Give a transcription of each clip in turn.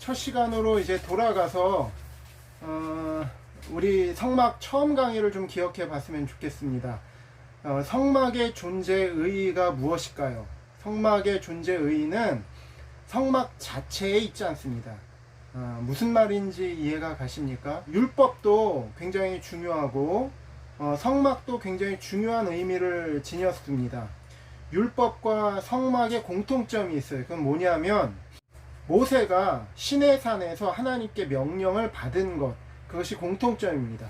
첫 시간으로 이제 돌아가서 우리 성막 처음 강의를 좀 기억해 봤으면 좋겠습니다. 성막의 존재 의의가 무엇일까요? 성막의 존재 의의는 성막 자체에 있지 않습니다. 무슨 말인지 이해가 가십니까? 율법도 굉장히 중요하고 성막도 굉장히 중요한 의미를 지녔습니다. 율법과 성막의 공통점이 있어요. 그건 뭐냐면 모세가 시내산에서 하나님께 명령을 받은 것, 그것이 공통점입니다.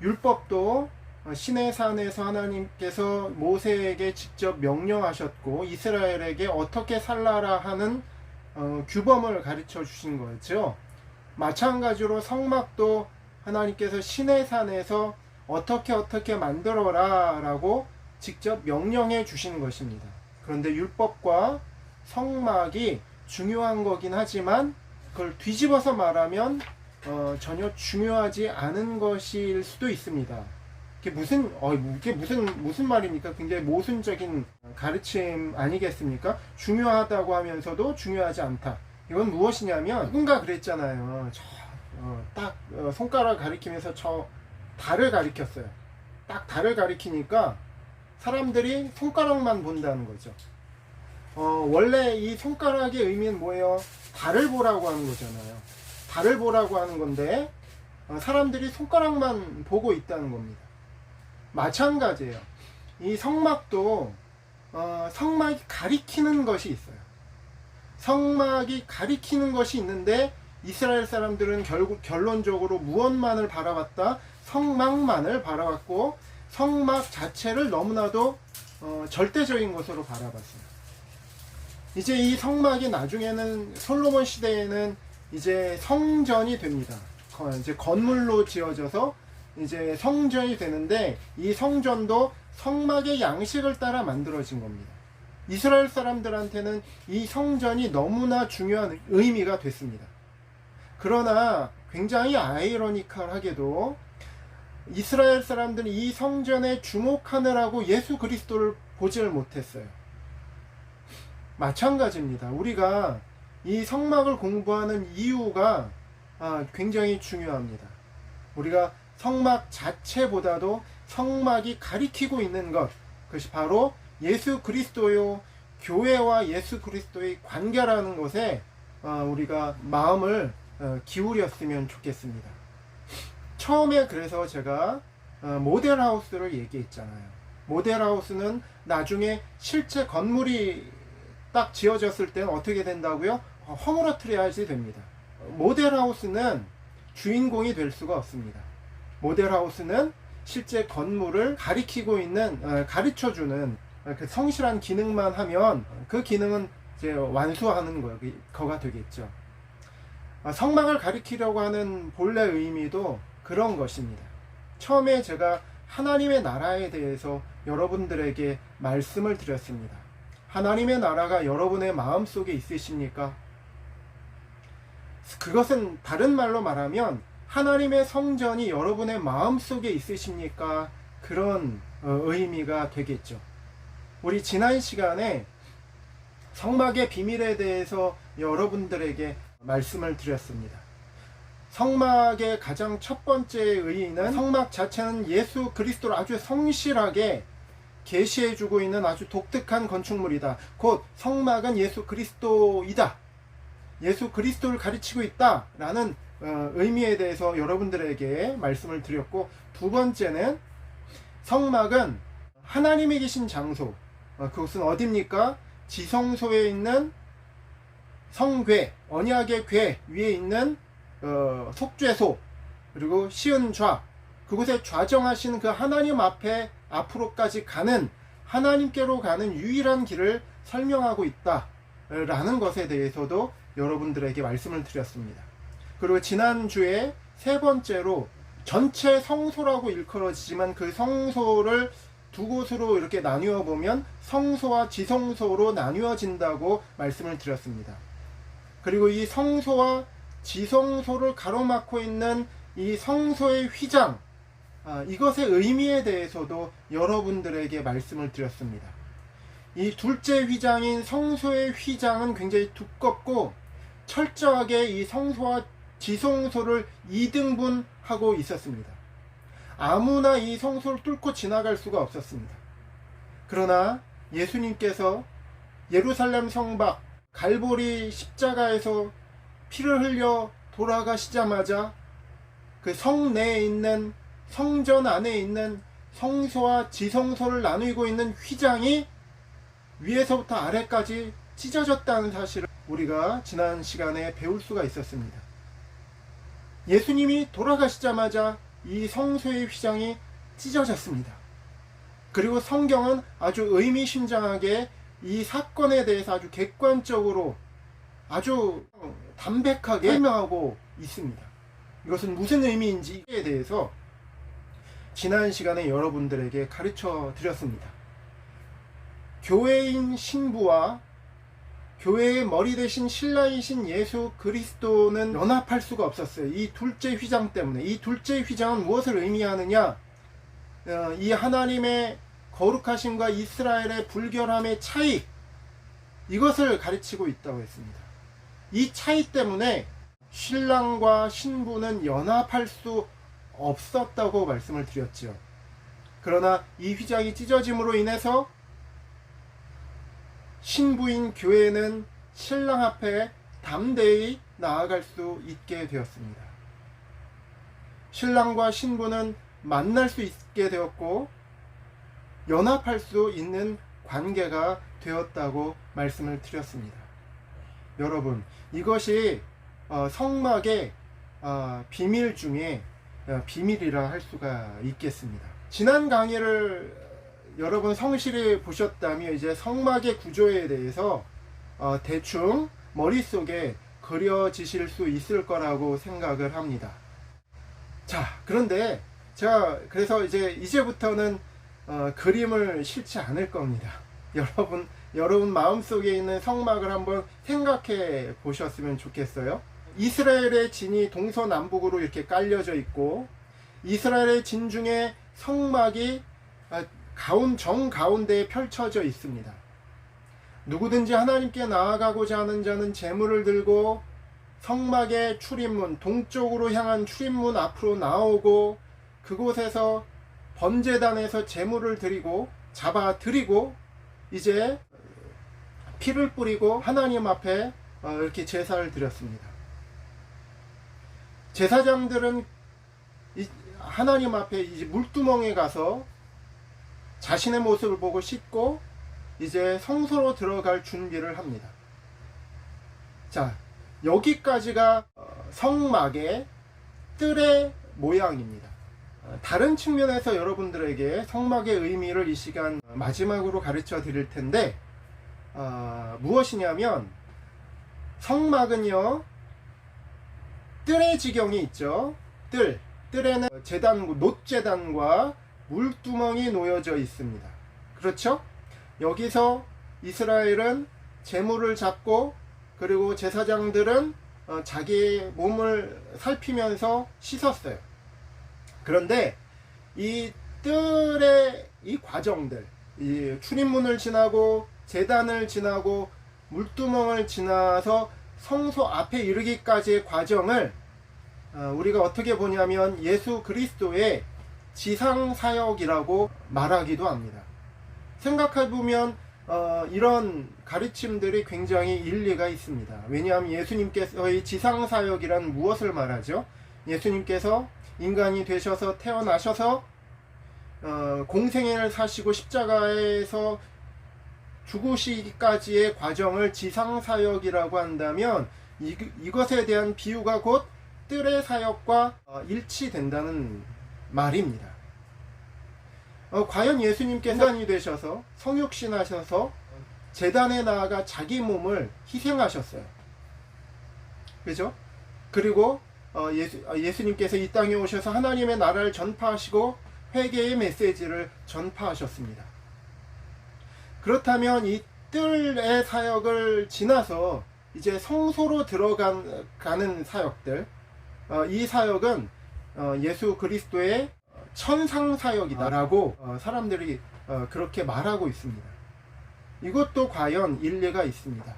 율법도 시내산에서 하나님께서 모세에게 직접 명령하셨고 이스라엘에게 어떻게 살라라 하는 규범을 가르쳐 주신 거였죠. 마찬가지로 성막도 하나님께서 시내산에서 어떻게 만들어라 라고 직접 명령해 주시는 것입니다. 그런데 율법과 성막이 중요한 거긴 하지만 그걸 뒤집어서 말하면 전혀 중요하지 않은 것일 수도 있습니다. 이게 무슨 말입니까? 굉장히 모순적인 가르침 아니겠습니까? 중요하다고 하면서도 중요하지 않다. 이건 무엇이냐면 누군가 그랬잖아요. 손가락 가리키면서 저 달을 가리켰어요. 딱 달을 가리키니까 사람들이 손가락만 본다는 거죠. 원래 이 손가락의 의미는 뭐예요? 달을 보라고 하는 거잖아요. 달을 보라고 하는 건데 사람들이 손가락만 보고 있다는 겁니다. 마찬가지예요. 이 성막도 성막이 가리키는 것이 있어요. 성막이 가리키는 것이 있는데 이스라엘 사람들은 결론적으로 무엇만을 바라봤다? 성막만을 바라봤고 성막 자체를 너무나도 절대적인 것으로 바라봤어요. 이제 이 성막이 나중에는 솔로몬 시대에는 이제 성전이 됩니다. 이제 건물로 지어져서 이제 성전이 되는데 이 성전도 성막의 양식을 따라 만들어진 겁니다. 이스라엘 사람들한테는 이 성전이 너무나 중요한 의미가 됐습니다. 그러나 굉장히 아이러니컬하게도 이스라엘 사람들은 이 성전에 주목하느라고 예수 그리스도를 보지를 못했어요. 마찬가지입니다. 우리가 이 성막을 공부하는 이유가 굉장히 중요합니다. 우리가 성막 자체보다도 성막이 가리키고 있는 것, 그것이 바로 예수 그리스도요, 교회와 예수 그리스도의 관계라는 것에 우리가 마음을 기울였으면 좋겠습니다. 처음에 그래서 제가 모델하우스를 얘기했잖아요. 모델하우스는 나중에 실제 건물이 딱 지어졌을 때는 어떻게 된다고요? 허물어뜨려야지 됩니다. 모델하우스는 주인공이 될 수가 없습니다. 모델하우스는 실제 건물을 가리키고 있는, 가르쳐주는 그 성실한 기능만 하면 그 기능은 이제 완수하는 거가 되겠죠. 성막을 가리키려고 하는 본래 의미도 그런 것입니다. 처음에 제가 하나님의 나라에 대해서 여러분들에게 말씀을 드렸습니다. 하나님의 나라가 여러분의 마음속에 있으십니까? 그것은 다른 말로 말하면 하나님의 성전이 여러분의 마음속에 있으십니까? 그런 의미가 되겠죠. 우리 지난 시간에 성막의 비밀에 대해서 여러분들에게 말씀을 드렸습니다. 성막의 가장 첫 번째 의의는 성막 자체는 예수 그리스도를 아주 성실하게 계시해주고 있는 아주 독특한 건축물이다. 곧 성막은 예수 그리스도이다. 예수 그리스도를 가르치고 있다 라는 의미에 대해서 여러분들에게 말씀을 드렸고, 두 번째는 성막은 하나님이 계신 장소, 그것은 어디입니까? 지성소에 있는 성궤, 언약의 궤 위에 있는 속죄소, 그리고 시은좌, 그곳에 좌정하신 그 하나님 앞에 앞으로까지 가는, 하나님께로 가는 유일한 길을 설명하고 있다 라는 것에 대해서도 여러분들에게 말씀을 드렸습니다. 그리고 지난주에 세 번째로 전체 성소라고 일컬어지지만 그 성소를 두 곳으로 이렇게 나누어 보면 성소와 지성소로 나누어진다고 말씀을 드렸습니다. 그리고 이 성소와 지성소를 가로막고 있는 이 성소의 휘장, 이것의 의미에 대해서도 여러분들에게 말씀을 드렸습니다. 이 둘째 휘장인 성소의 휘장은 굉장히 두껍고 철저하게 이 성소와 지성소를 이등분하고 있었습니다. 아무나 이 성소를 뚫고 지나갈 수가 없었습니다. 그러나 예수님께서 예루살렘 성 밖 갈보리 십자가에서 피를 흘려 돌아가시자마자 그 성 내에 있는, 성전 안에 있는 성소와 지성소를 나누고 있는 휘장이 위에서부터 아래까지 찢어졌다는 사실을 우리가 지난 시간에 배울 수가 있었습니다. 예수님이 돌아가시자마자 이 성소의 휘장이 찢어졌습니다. 그리고 성경은 아주 의미심장하게 이 사건에 대해서 아주 객관적으로 아주 담백하게 설명하고 있습니다. 이것은 무슨 의미인지에 대해서 지난 시간에 여러분들에게 가르쳐 드렸습니다. 교회인 신부와 교회의 머리 대신 신라이신 예수 그리스도는 연합할 수가 없었어요. 이 둘째 휘장 때문에. 이 둘째 휘장은 무엇을 의미하느냐? 이 하나님의 거룩하심과 이스라엘의 불결함의 차이, 이것을 가르치고 있다고 했습니다. 이 차이 때문에 신랑과 신부는 연합할 수 없었다고 말씀을 드렸죠. 그러나 이 휘장이 찢어짐으로 인해서 신부인 교회는 신랑 앞에 담대히 나아갈 수 있게 되었습니다. 신랑과 신부는 만날 수 있게 되었고 연합할 수 있는 관계가 되었다고 말씀을 드렸습니다. 여러분, 이것이 성막의 비밀 중에 비밀이라 할 수가 있겠습니다. 지난 강의를 여러분 성실히 보셨다면 이제 성막의 구조에 대해서 대충 머릿속에 그려지실 수 있을 거라고 생각을 합니다. 자, 그런데 제가 그래서 이제부터는 그림을 실지 않을 겁니다. 여러분 마음속에 있는 성막을 한번 생각해 보셨으면 좋겠어요. 이스라엘의 진이 동서남북으로 이렇게 깔려져 있고, 이스라엘의 진 중에 성막이 정가운데에 펼쳐져 있습니다. 누구든지 하나님께 나아가고자 하는 자는 제물을 들고 성막의 출입문, 동쪽으로 향한 출입문 앞으로 나오고 그곳에서 번제단에서 제물을 드리고 잡아드리고 이제 피를 뿌리고 하나님 앞에 이렇게 제사를 드렸습니다. 제사장들은 하나님 앞에 이제 물두멍에 가서 자신의 모습을 보고 씻고 이제 성소로 들어갈 준비를 합니다. 자, 여기까지가 성막의 뜰의 모양입니다. 다른 측면에서 여러분들에게 성막의 의미를 이 시간 마지막으로 가르쳐 드릴 텐데 무엇이냐면, 성막은요 뜰의 지경이 있죠. 뜰에는 놋제단과 물두멍이 놓여져 있습니다. 그렇죠? 여기서 이스라엘은 제물을 잡고, 그리고 제사장들은 자기의 몸을 살피면서 씻었어요. 그런데 이 뜰의 이 과정들, 이 출입문을 지나고 제단을 지나고 물두멍을 지나서 성소 앞에 이르기까지의 과정을 우리가 어떻게 보냐면 예수 그리스도의 지상사역이라고 말하기도 합니다. 생각해보면 이런 가르침들이 굉장히 일리가 있습니다. 왜냐하면 예수님께서의 지상사역이란 무엇을 말하죠? 예수님께서 인간이 되셔서 태어나셔서 공생애를 사시고 십자가에서 죽으시기까지의 과정을 지상사역이라고 한다면 이것에 대한 비유가 곧 뜰의 사역과 일치된다는 말입니다. 과연 예수님께서 인간이 되셔서 성육신하셔서 제단에 나아가 자기 몸을 희생하셨어요. 그죠? 그리고 예수님께서 이 땅에 오셔서 하나님의 나라를 전파하시고 회개의 메시지를 전파하셨습니다. 그렇다면 이 뜰의 사역을 지나서 이제 성소로 들어가는 사역들, 이 사역은 예수 그리스도의 천상사역이다라고 사람들이 그렇게 말하고 있습니다. 이것도 과연 일리가 있습니다.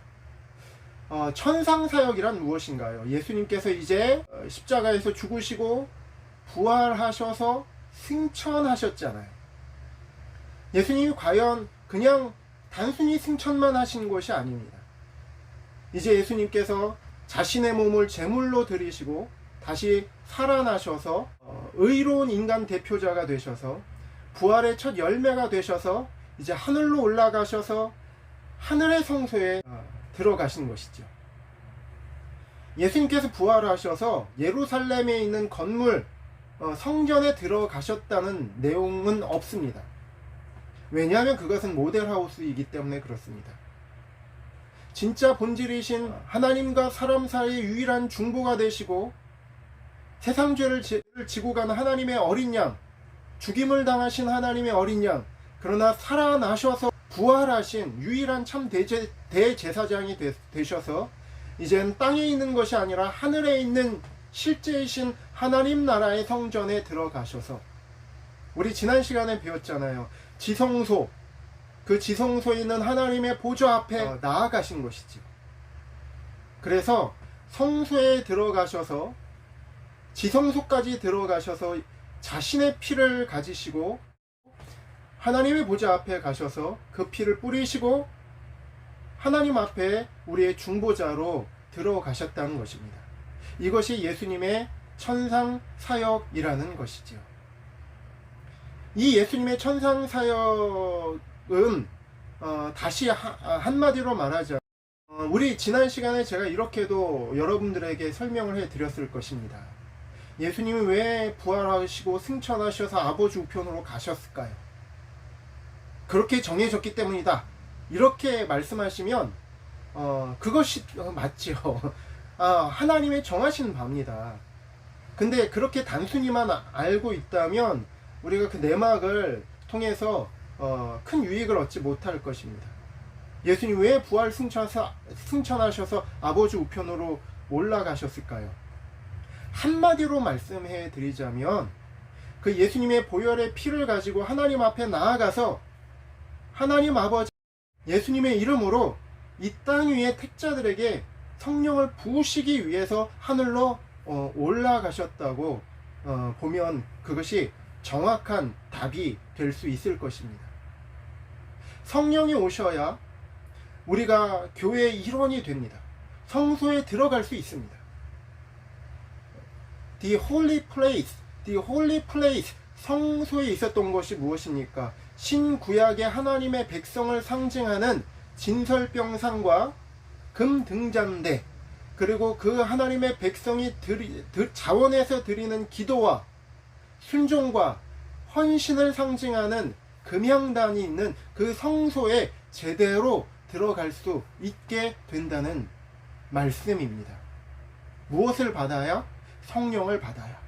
천상사역이란 무엇인가요? 예수님께서 이제 십자가에서 죽으시고 부활하셔서 승천하셨잖아요. 예수님이 과연 그냥 단순히 승천만 하신 것이 아닙니다. 이제 예수님께서 자신의 몸을 제물로 드리시고 다시 살아나셔서 의로운 인간 대표자가 되셔서 부활의 첫 열매가 되셔서 이제 하늘로 올라가셔서 하늘의 성소에 들어가신 것이죠. 예수님께서 부활하셔서 예루살렘에 있는 건물 성전에 들어가셨다는 내용은 없습니다. 왜냐하면 그것은 모델하우스이기 때문에 그렇습니다. 진짜 본질이신 하나님과 사람 사이의 유일한 중보가 되시고 세상 죄를 지고 가는 하나님의 어린 양, 죽임을 당하신 하나님의 어린 양, 그러나 살아나셔서 부활하신 유일한 참 대제사장이 되셔서 이젠 땅에 있는 것이 아니라 하늘에 있는 실제이신 하나님 나라의 성전에 들어가셔서, 우리 지난 시간에 배웠잖아요. 지성소, 그 지성소에 있는 하나님의 보좌 앞에 나아가신 것이죠. 그래서 성소에 들어가셔서 지성소까지 들어가셔서 자신의 피를 가지시고 하나님의 보좌 앞에 가셔서 그 피를 뿌리시고 하나님 앞에 우리의 중보자로 들어가셨다는 것입니다. 이것이 예수님의 천상 사역이라는 것이지요. 이 예수님의 천상 사역은 다시 한마디로 말하자, 우리 지난 시간에 제가 이렇게도 여러분들에게 설명을 해 드렸을 것입니다. 예수님이 왜 부활하시고 승천하셔서 아버지 우편으로 가셨을까요? 그렇게 정해졌기 때문이다, 이렇게 말씀하시면 그것이 맞지요. 하나님의 정하신 바입니다. 근데 그렇게 단순히만 알고 있다면 우리가 그 내막을 통해서 큰 유익을 얻지 못할 것입니다. 예수님 왜 부활 승천하셔서 아버지 우편으로 올라가셨을까요? 한마디로 말씀해 드리자면 그 예수님의 보혈의 피를 가지고 하나님 앞에 나아가서 하나님 아버지 예수님의 이름으로 이 땅 위의 택자들에게 성령을 부으시기 위해서 하늘로 올라가셨다고 보면 그것이 정확한 답이 될 수 있을 것입니다. 성령이 오셔야 우리가 교회의 일원이 됩니다. 성소에 들어갈 수 있습니다. The holy place, 성소에 있었던 것이 무엇입니까? 신구약의 하나님의 백성을 상징하는 진설병상과 금등잔대, 그리고 그 하나님의 백성이 자원해서 드리는 기도와 순종과 헌신을 상징하는 금향단이 있는 그 성소에 제대로 들어갈 수 있게 된다는 말씀입니다. 무엇을 받아야? 성령을 받아야.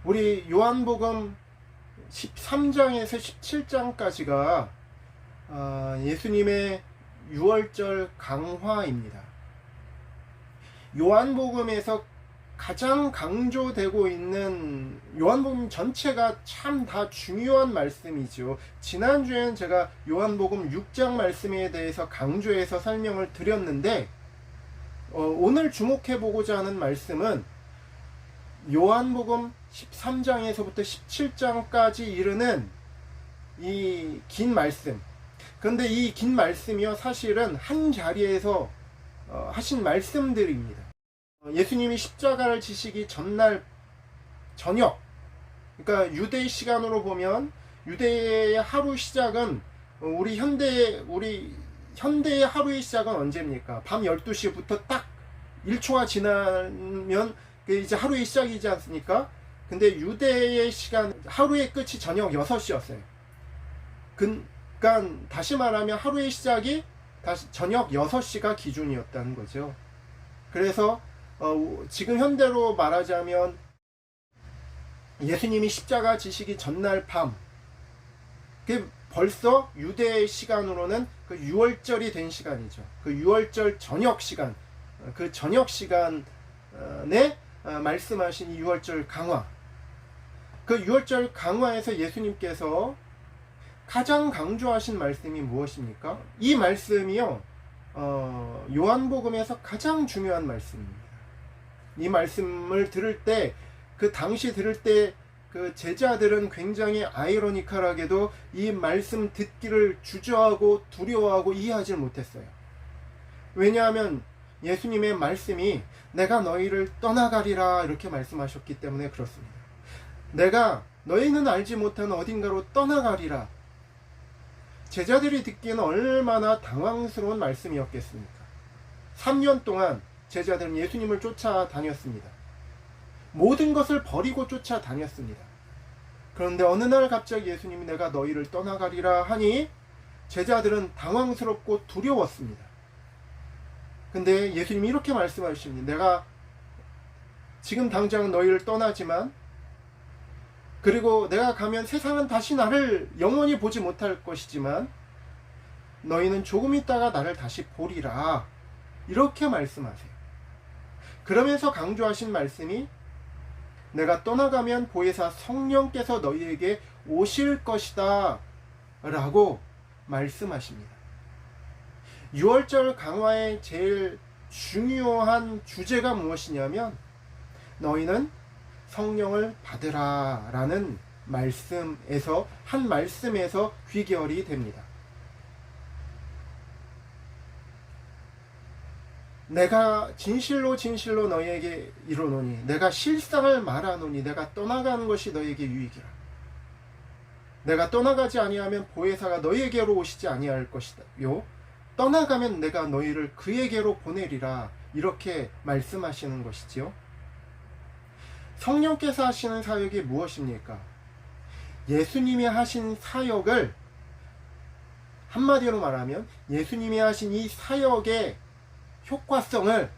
우리 요한복음 13장에서 17장까지가 예수님의 6월절 강화입니다. 요한복음에서 가장 강조되고 있는, 요한복음 전체가 참 다 중요한 말씀이죠. 지난주에는 제가 요한복음 6장 말씀에 대해서 강조해서 설명을 드렸는데 오늘 주목해보고자 하는 말씀은 요한복음 13장에서부터 17장까지 이르는 이 긴 말씀. 그런데 이 긴 말씀이요, 사실은 한 자리에서 하신 말씀들입니다. 예수님이 십자가를 지시기 전날 저녁, 그러니까 유대 시간으로 보면 유대의 하루 시작은 우리 현대의 하루의 시작은 언제입니까? 밤 12시부터 딱 1초가 지나면 이제 하루의 시작이지 않습니까? 근데 유대의 시간, 하루의 끝이 저녁 6시였어요. 그러니까 다시 말하면 하루의 시작이 다시 저녁 6시가 기준이었다는 거죠. 그래서 지금 현대로 말하자면 예수님이 십자가 지시기 전날 밤, 벌써 유대의 시간으로는 그 6월절이 된 시간이죠. 그 6월절 저녁 시간, 그 저녁 시간에 말씀하신 이 6월절 강화, 그 6월절 강화에서 예수님께서 가장 강조하신 말씀이 무엇입니까? 이 말씀이요, 요한복음에서 가장 중요한 말씀입니다. 이 말씀을 들을 때, 그 당시 들을 때 그 제자들은 굉장히 아이러니컬하게도 이 말씀 듣기를 주저하고 두려워하고 이해하지 못했어요. 왜냐하면 예수님의 말씀이 내가 너희를 떠나가리라 이렇게 말씀하셨기 때문에 그렇습니다. 내가 너희는 알지 못하는 어딘가로 떠나가리라. 제자들이 듣기에는 얼마나 당황스러운 말씀이었겠습니까? 3년 동안 제자들은 예수님을 쫓아다녔습니다. 모든 것을 버리고 쫓아다녔습니다. 그런데 어느 날 갑자기 예수님이 내가 너희를 떠나가리라 하니 제자들은 당황스럽고 두려웠습니다. 근데 예수님이 이렇게 말씀하십니다. 내가 지금 당장 너희를 떠나지만, 그리고 내가 가면 세상은 다시 나를 영원히 보지 못할 것이지만 너희는 조금 있다가 나를 다시 보리라. 이렇게 말씀하세요. 그러면서 강조하신 말씀이 내가 떠나가면 보혜사 성령께서 너희에게 오실 것이다 라고 말씀하십니다. 6월절 강화의 제일 중요한 주제가 무엇이냐면 너희는 성령을 받으라 라는 말씀에서, 한 말씀에서 귀결이 됩니다. 내가 진실로 진실로 너희에게 이르노니 내가 실상을 말하노니 내가 떠나가는 것이 너희에게 유익이라. 내가 떠나가지 아니하면 보혜사가 너희에게로 오시지 아니할 것이다요. 떠나가면 내가 너희를 그에게로 보내리라. 이렇게 말씀하시는 것이지요. 성령께서 하시는 사역이 무엇입니까? 예수님이 하신 사역을, 한마디로 말하면 예수님이 하신 이 사역의 효과성을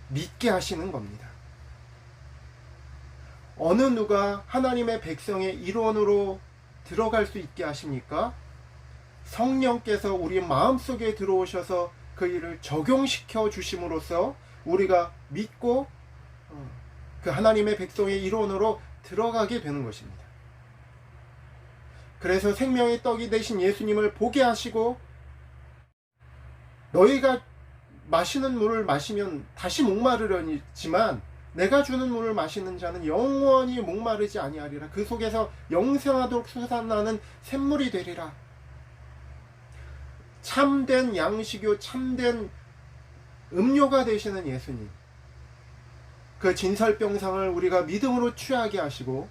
믿게 하시는 겁니다. 어느 누가 하나님의 백성의 일원으로 들어갈 수 있게 하십니까? 성령께서 우리 마음속에 들어오셔서 그 일을 적용시켜 주심으로써 우리가 믿고 그 하나님의 백성의 일원으로 들어가게 되는 것입니다. 그래서 생명의 떡이 되신 예수님을 보게 하시고, 너희가 마시는 물을 마시면 다시 목마르려니지만 내가 주는 물을 마시는 자는 영원히 목마르지 아니하리라. 그 속에서 영생하도록 솟아나는 샘물이 되리라. 참된 양식요, 참된 음료가 되시는 예수님, 그 진설병상을 우리가 믿음으로 취하게 하시고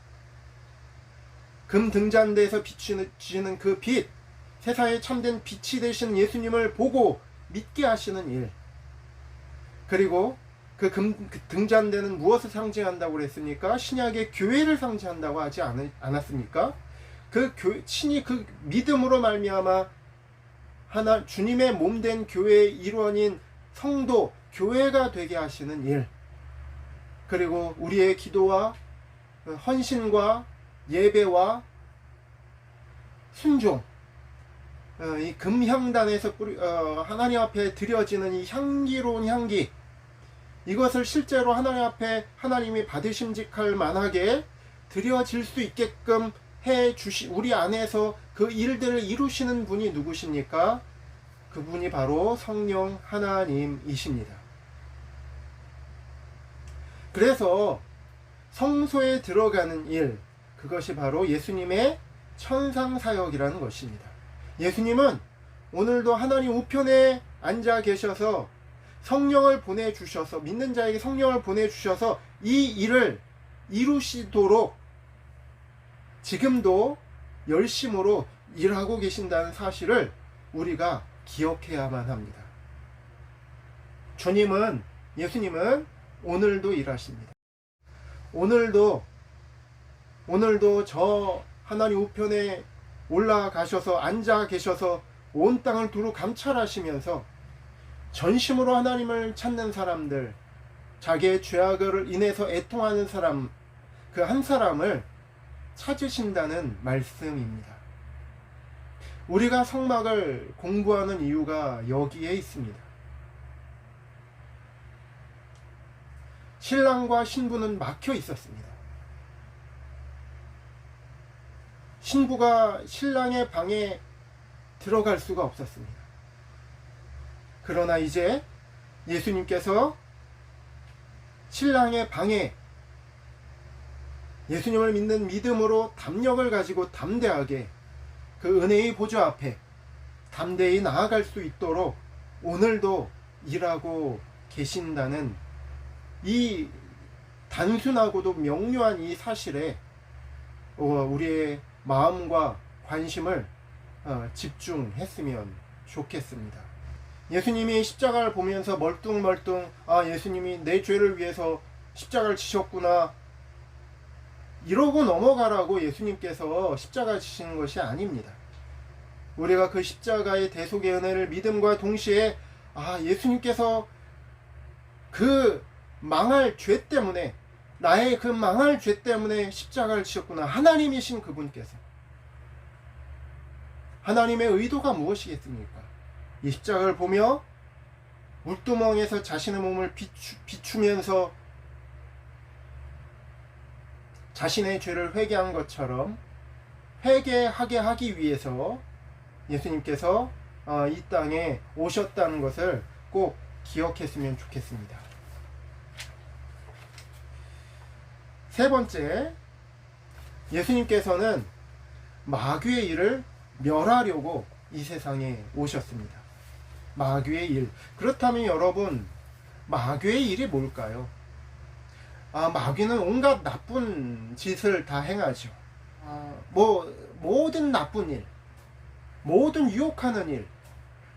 금 등잔대에서 비추시는 그 빛, 세상에 참된 빛이 되시는 예수님을 보고 믿게 하시는 일, 그리고 그 등잔대는 무엇을 상징한다고 그랬습니까? 신약의 교회를 상징한다고 하지 않았습니까? 친히 그 믿음으로 말미암아 주님의 몸된 교회의 일원인 성도, 교회가 되게 하시는 일, 그리고 우리의 기도와 헌신과 예배와 순종, 이 금향단에서 하나님 앞에 드려지는 이 향기로운 향기, 이것을 실제로 하나님 앞에 하나님이 받으심직할 만하게 드려질 수 있게끔 우리 안에서 그 일들을 이루시는 분이 누구십니까? 그분이 바로 성령 하나님이십니다. 그래서 성소에 들어가는 일, 그것이 바로 예수님의 천상사역이라는 것입니다. 예수님은 오늘도 하나님 우편에 앉아 계셔서 성령을 보내주셔서, 믿는 자에게 성령을 보내주셔서 이 일을 이루시도록 지금도 열심으로 일하고 계신다는 사실을 우리가 기억해야만 합니다. 예수님은 오늘도 일하십니다. 오늘도 저 하나님 우편에 올라가셔서 앉아 계셔서 온 땅을 두루 감찰하시면서 전심으로 하나님을 찾는 사람들, 자기의 죄악을 인해서 애통하는 사람, 그 한 사람을 찾으신다는 말씀입니다. 우리가 성막을 공부하는 이유가 여기에 있습니다. 신랑과 신부는 막혀 있었습니다. 신부가 신랑의 방에 들어갈 수가 없었습니다. 그러나 이제 예수님께서 신랑의 방에 예수님을 믿는 믿음으로 담력을 가지고 담대하게 그 은혜의 보좌 앞에 담대히 나아갈 수 있도록 오늘도 일하고 계신다는 이 단순하고도 명료한 이 사실에 우리의 마음과 관심을 집중했으면 좋겠습니다. 예수님이 십자가를 보면서 멀뚱멀뚱 예수님이 내 죄를 위해서 십자가를 지셨구나 이러고 넘어가라고 예수님께서 십자가 지시는 것이 아닙니다. 우리가 그 십자가의 대속의 은혜를 믿음과 동시에 예수님께서 그 망할 죄 때문에 나의 그 망할 죄 때문에 십자가를 지셨구나. 하나님이신 그분께서 하나님의 의도가 무엇이겠습니까? 이 십자가를 보며 물두멍에서 자신의 몸을 비추면서 자신의 죄를 회개한 것처럼 회개하게 하기 위해서 예수님께서 이 땅에 오셨다는 것을 꼭 기억했으면 좋겠습니다. 세 번째, 예수님께서는 마귀의 일을 멸하려고 이 세상에 오셨습니다. 마귀의 일. 그렇다면 여러분, 마귀의 일이 뭘까요? 마귀는 온갖 나쁜 짓을 다 행하죠. 모든 나쁜 일, 모든 유혹하는 일,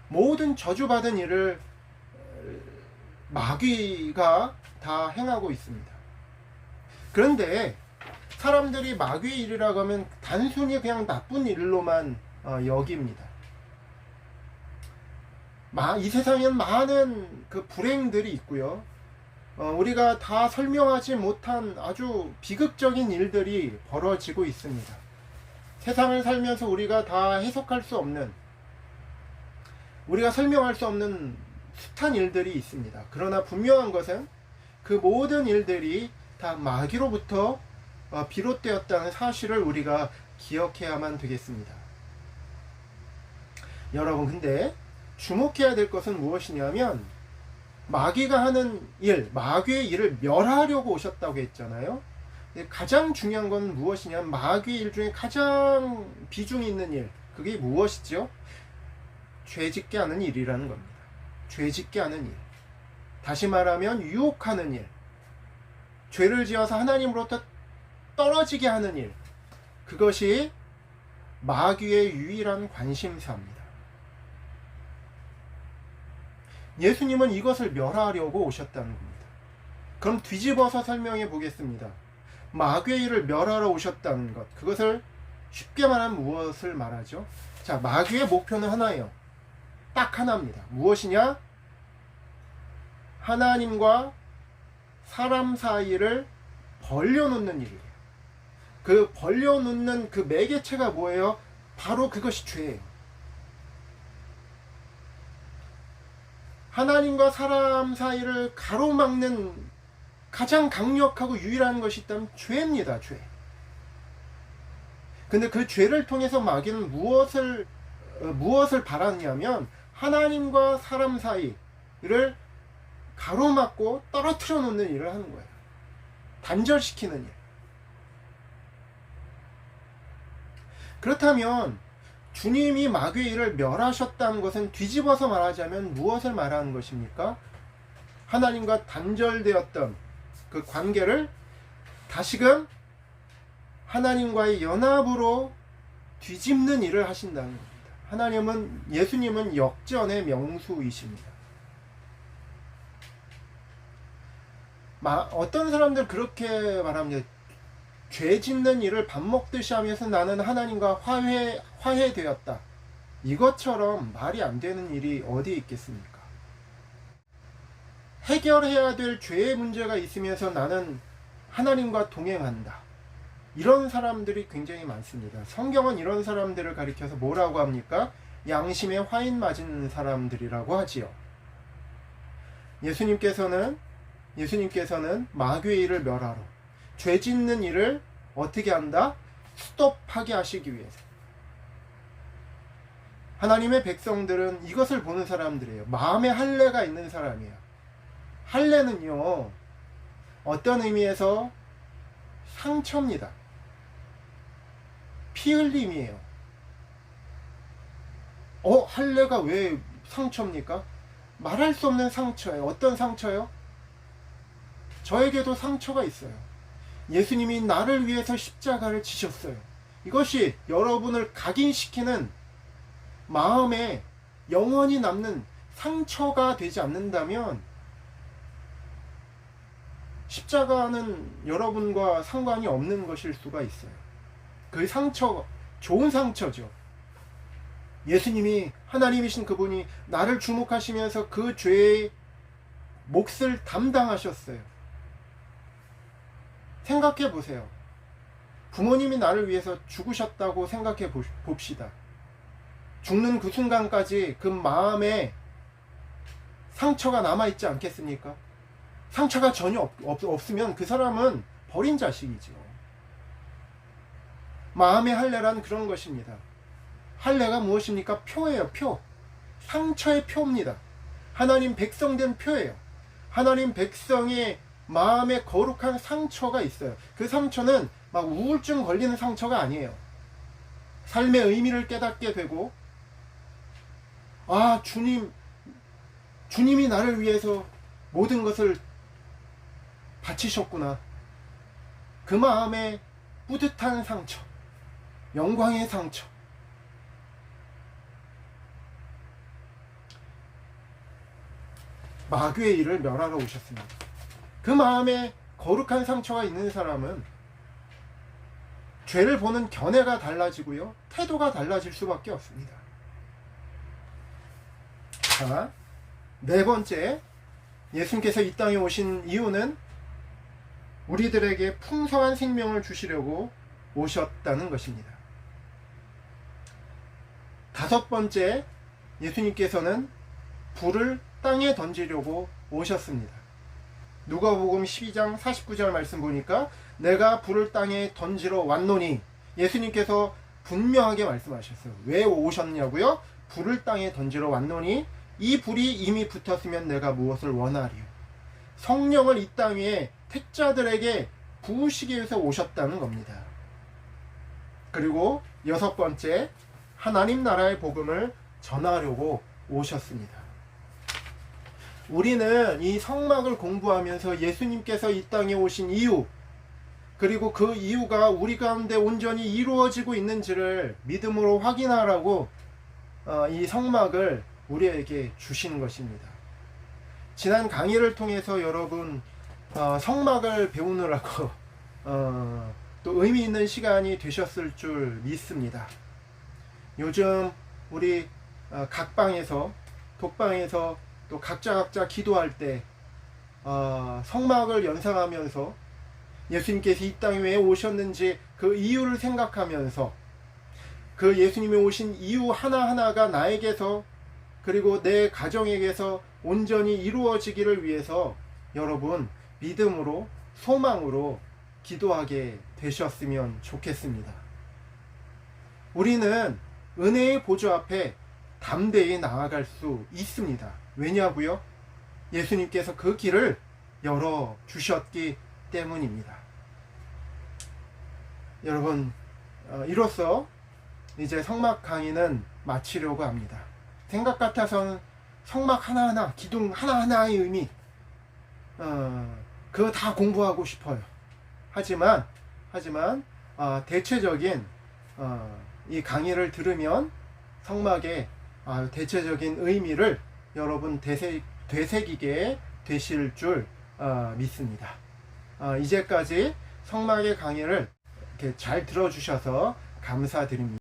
모든 저주받은 일을 마귀가 다 행하고 있습니다. 그런데 사람들이 마귀의 일이라고 하면 단순히 그냥 나쁜 일로만 여깁니다. 이 세상에는 많은 그 불행들이 있고요. 우리가 다 설명하지 못한 아주 비극적인 일들이 벌어지고 있습니다. 세상을 살면서 우리가 다 해석할 수 없는, 우리가 설명할 수 없는 숱한 일들이 있습니다. 그러나 분명한 것은 그 모든 일들이 다 마귀로부터 비롯되었다는 사실을 우리가 기억해야만 되겠습니다. 여러분, 근데 주목해야 될 것은 무엇이냐면 마귀가 하는 일, 마귀의 일을 멸하려고 오셨다고 했잖아요. 가장 중요한 건 무엇이냐면 마귀의 일 중에 가장 비중이 있는 일, 그게 무엇이죠? 죄짓게 하는 일이라는 겁니다. 죄짓게 하는 일. 다시 말하면 유혹하는 일. 죄를 지어서 하나님으로부터 떨어지게 하는 일. 그것이 마귀의 유일한 관심사입니다. 예수님은 이것을 멸하려고 오셨다는 겁니다. 그럼 뒤집어서 설명해 보겠습니다. 마귀의 일을 멸하러 오셨다는 것, 그것을 쉽게 말하면 무엇을 말하죠? 자, 마귀의 목표는 하나예요. 딱 하나입니다. 무엇이냐? 하나님과 사람 사이를 벌려놓는 일이에요. 그 벌려놓는 그 매개체가 뭐예요? 바로 그것이 죄예요. 하나님과 사람 사이를 가로막는 가장 강력하고 유일한 것이 있다면 죄입니다. 죄. 근데 그 죄를 통해서 마귀는 무엇을 바라냐면 하나님과 사람 사이를 가로막고 떨어뜨려 놓는 일을 하는 거예요. 단절시키는 일. 그렇다면 주님이 마귀의 일을 멸하셨다는 것은 뒤집어서 말하자면 무엇을 말하는 것입니까? 하나님과 단절되었던 그 관계를 다시금 하나님과의 연합으로 뒤집는 일을 하신다는 겁니다. 예수님은 역전의 명수이십니다. 어떤 사람들 그렇게 말합니다. 죄 짓는 일을 밥 먹듯이 하면서 나는 하나님과 화해되었다. 이것처럼 말이 안 되는 일이 어디 있겠습니까? 해결해야 될 죄의 문제가 있으면서 나는 하나님과 동행한다. 이런 사람들이 굉장히 많습니다. 성경은 이런 사람들을 가리켜서 뭐라고 합니까? 양심에 화인 맞은 사람들이라고 하지요. 예수님께서는 마귀의 일을 멸하러, 죄 짓는 일을 어떻게 한다? 스톱하게 하시기 위해서. 하나님의 백성들은 이것을 보는 사람들이에요. 마음에 할례가 있는 사람이에요. 할례는요, 어떤 의미에서 상처입니다. 피 흘림이에요. 할례가 왜 상처입니까? 말할 수 없는 상처예요. 어떤 상처요? 저에게도 상처가 있어요. 예수님이 나를 위해서 십자가를 지셨어요. 이것이 여러분을 각인시키는 마음에 영원히 남는 상처가 되지 않는다면 십자가는 여러분과 상관이 없는 것일 수가 있어요. 그 상처, 좋은 상처죠. 예수님이, 하나님이신 그분이 나를 주목하시면서 그 죄의 몫을 담당하셨어요. 생각해 보세요. 부모님이 나를 위해서 죽으셨다고 생각해 봅시다. 죽는 그 순간까지 그 마음에 상처가 남아있지 않겠습니까? 상처가 전혀 없으면 그 사람은 버린 자식이죠. 마음의 할례란 그런 것입니다. 할례가 무엇입니까? 표예요. 표. 상처의 표입니다. 하나님 백성된 표예요. 하나님 백성의 마음에 거룩한 상처가 있어요. 그 상처는 막 우울증 걸리는 상처가 아니에요. 삶의 의미를 깨닫게 되고, 주님이 나를 위해서 모든 것을 바치셨구나. 그 마음에 뿌듯한 상처, 영광의 상처. 마귀의 일을 멸하러 오셨습니다. 그 마음에 거룩한 상처가 있는 사람은 죄를 보는 견해가 달라지고요, 태도가 달라질 수밖에 없습니다. 자, 네 번째, 예수님께서 이 땅에 오신 이유는 우리들에게 풍성한 생명을 주시려고 오셨다는 것입니다. 다섯 번째, 예수님께서는 불을 땅에 던지려고 오셨습니다. 누가복음 12장 49절 말씀 보니까 내가 불을 땅에 던지러 왔노니, 예수님께서 분명하게 말씀하셨어요. 왜 오셨냐고요? 불을 땅에 던지러 왔노니 이 불이 이미 붙었으면 내가 무엇을 원하리요? 성령을 이 땅 위에 택자들에게 부으시기 위해서 오셨다는 겁니다. 그리고 여섯 번째, 하나님 나라의 복음을 전하려고 오셨습니다. 우리는 이 성막을 공부하면서 예수님께서 이 땅에 오신 이유, 그리고 그 이유가 우리 가운데 온전히 이루어지고 있는지를 믿음으로 확인하라고 이 성막을 우리에게 주시는 것입니다. 지난 강의를 통해서 여러분 성막을 배우느라고 또 의미 있는 시간이 되셨을 줄 믿습니다. 요즘 우리 각 방에서, 독방에서 또 각자 기도할 때 성막을 연상하면서 예수님께서 이 땅에 왜 오셨는지 그 이유를 생각하면서 그 예수님이 오신 이유 하나하나가 나에게서, 그리고 내 가정에게서 온전히 이루어지기를 위해서 여러분 믿음으로, 소망으로 기도하게 되셨으면 좋겠습니다. 우리는 은혜의 보좌 앞에 담대히 나아갈 수 있습니다. 왜냐고요? 예수님께서 그 길을 열어주셨기 때문입니다. 여러분, 이로써 이제 성막 강의는 마치려고 합니다. 생각 같아서는 성막 하나하나, 기둥 하나하나의 의미, 그거 다 공부하고 싶어요. 하지만 대체적인 이 강의를 들으면 성막의 대체적인 의미를 여러분 되새기게 되실 줄 믿습니다. 이제까지 성막의 강의를 이렇게 잘 들어주셔서 감사드립니다.